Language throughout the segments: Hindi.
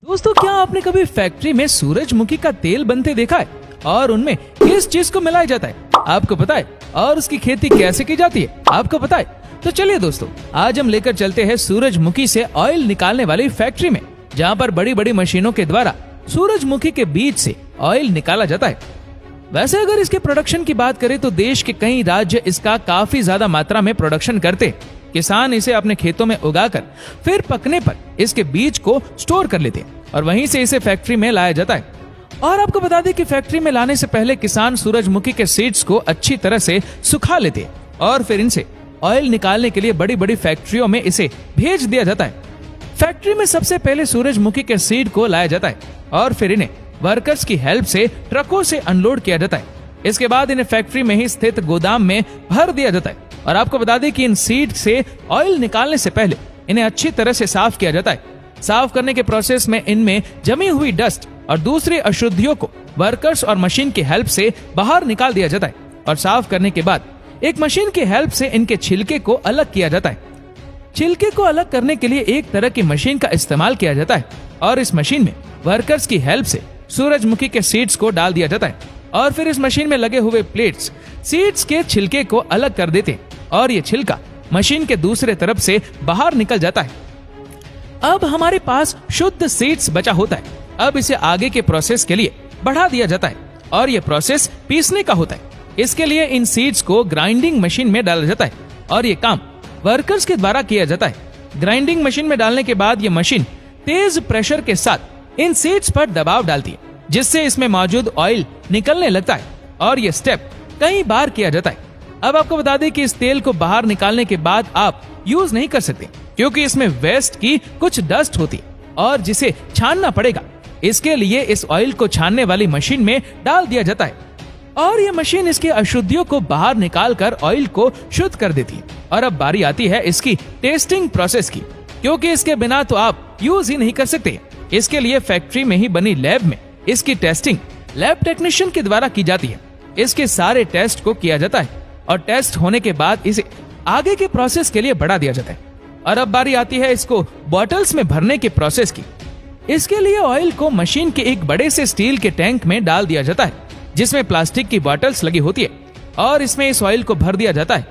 दोस्तों, क्या आपने कभी फैक्ट्री में सूरजमुखी का तेल बनते देखा है और उनमें किस चीज को मिलाया जाता है आपको पता है? और उसकी खेती कैसे की जाती है आपको पता है? तो चलिए दोस्तों, आज हम लेकर चलते हैं सूरजमुखी से ऑयल निकालने वाली फैक्ट्री में, जहाँ पर बड़ी बड़ी मशीनों के द्वारा सूरजमुखी के बीज से ऑयल निकाला जाता है। वैसे अगर इसके प्रोडक्शन की बात करें तो देश के कई राज्य इसका काफी ज्यादा मात्रा में प्रोडक्शन करते हैं। किसान इसे अपने खेतों में उगाकर फिर पकने पर इसके बीज को स्टोर कर लेते हैं और वहीं से इसे फैक्ट्री में लाया जाता है। और आपको बता दें कि फैक्ट्री में लाने से पहले किसान सूरजमुखी के सीड्स को अच्छी तरह से सुखा लेते हैं और फिर इनसे ऑयल निकालने के लिए बड़ी बड़ी फैक्ट्रियों में इसे भेज दिया जाता है। फैक्ट्री में सबसे पहले सूरजमुखी के सीड को लाया जाता है और फिर इन्हें वर्कर्स की हेल्प से ट्रकों से अनलोड किया जाता है। इसके बाद इन्हें फैक्ट्री में ही स्थित गोदाम में भर दिया जाता है। और आपको बता दें कि इन सीड से ऑयल निकालने से पहले इन्हें अच्छी तरह से साफ किया जाता है। साफ करने के प्रोसेस में इनमें जमी हुई डस्ट और दूसरी अशुद्धियों को वर्कर्स और मशीन की हेल्प से बाहर निकाल दिया जाता है। और साफ करने के बाद एक मशीन की हेल्प से इनके छिलके को अलग किया जाता है। छिलके को अलग करने के लिए एक तरह की मशीन का इस्तेमाल किया जाता है और इस मशीन में वर्कर्स की हेल्प से सूरजमुखी के सीड्स को डाल दिया जाता है और फिर इस मशीन में लगे हुए प्लेट्स सीड्स के छिलके को अलग कर देते हैं और ये छिलका मशीन के दूसरे तरफ से बाहर निकल जाता है। अब हमारे पास शुद्ध सीड्स बचा होता है। अब इसे आगे के प्रोसेस के लिए बढ़ा दिया जाता है और ये प्रोसेस पीसने का होता है। इसके लिए इन सीड्स को ग्राइंडिंग मशीन में डाला जाता है और ये काम वर्कर्स के द्वारा किया जाता है। ग्राइंडिंग मशीन में डालने के बाद ये मशीन तेज प्रेशर के साथ इन सीड्स पर दबाव डालती है, जिससे इसमें मौजूद ऑयल निकलने लगता है और ये स्टेप कई बार किया जाता है। अब आपको बता दें कि इस तेल को बाहर निकालने के बाद आप यूज नहीं कर सकते, क्योंकि इसमें वेस्ट की कुछ डस्ट होती है और जिसे छानना पड़ेगा। इसके लिए इस ऑयल को छानने वाली मशीन में डाल दिया जाता है और ये मशीन इसकी अशुद्धियों को बाहर निकाल कर ऑयल को शुद्ध कर देती है। और अब बारी आती है इसकी टेस्टिंग प्रोसेस की, क्योंकि इसके बिना तो आप यूज ही नहीं कर सकते। इसके लिए फैक्ट्री में ही बनी लैब में इसकी टेस्टिंग लैब टेक्नीशियन के द्वारा की जाती है। इसके सारे टेस्ट को किया जाता है और टेस्ट होने के बाद इसे आगे के प्रोसेस के लिए बढ़ा दिया जाता है। और अब बारी आती है इसको बॉटल्स में भरने के प्रोसेस की। इसके लिए ऑयल को मशीन के एक बड़े से स्टील के टैंक में डाल दिया जाता है, जिसमें प्लास्टिक की बॉटल्स लगी होती है और इसमें इस ऑयल को भर दिया जाता है।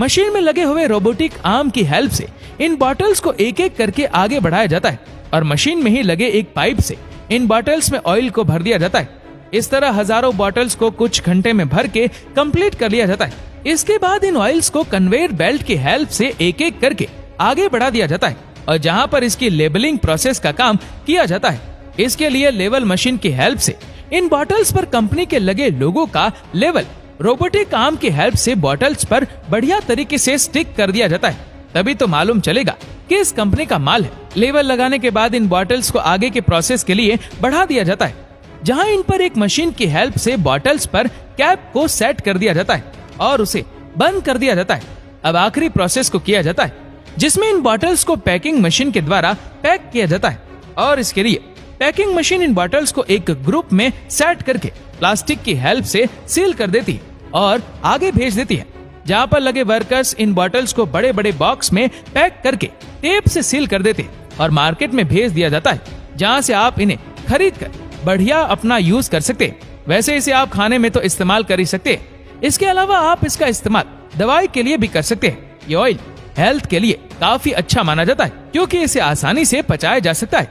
मशीन में लगे हुए रोबोटिक आर्म की हेल्प से इन बॉटल्स को एक एक करके आगे बढ़ाया जाता है और मशीन में ही लगे एक पाइप से इन बॉटल्स में ऑयल को भर दिया जाता है। इस तरह हजारों बॉटल्स को कुछ घंटे में भर के कंप्लीट कर लिया जाता है। इसके बाद इन ऑयल्स को कन्वेयर बेल्ट की हेल्प से एक एक करके आगे बढ़ा दिया जाता है और जहां पर इसकी लेबलिंग प्रोसेस का काम किया जाता है। इसके लिए लेवल मशीन की हेल्प से इन बॉटल्स पर कंपनी के लगे लोगों का लेवल रोबोटिक आर्म की हेल्प से बॉटल्स पर बढ़िया तरीके से स्टिक कर दिया जाता है। तभी तो मालूम चलेगा कि इस कंपनी का माल है। लेवल लगाने के बाद इन बॉटल्स को आगे के प्रोसेस के लिए बढ़ा दिया जाता है, जहां इन पर एक मशीन की हेल्प से बॉटल्स पर कैप को सेट कर दिया जाता है और उसे बंद कर दिया जाता है। अब आखिरी प्रोसेस को किया जाता है, जिसमें इन बॉटल्स को पैकिंग मशीन के द्वारा पैक किया जाता है और इसके लिए पैकिंग मशीन इन बॉटल्स को एक ग्रुप में सेट करके प्लास्टिक की हेल्प से सील कर देती है और आगे भेज देती है, जहां पर लगे वर्कर्स इन बॉटल्स को बड़े बड़े बॉक्स में पैक करके टेप से सील कर देते हैं और मार्केट में भेज दिया जाता है, जहां से आप इन्हें खरीद कर बढ़िया अपना यूज कर सकते हैं। वैसे इसे आप खाने में तो इस्तेमाल कर ही सकते हैं, इसके अलावा आप इसका इस्तेमाल दवाई के लिए भी कर सकते हैं। ये ऑयल हेल्थ के लिए काफी अच्छा माना जाता है, क्योंकि इसे आसानी से पचाया जा सकता है।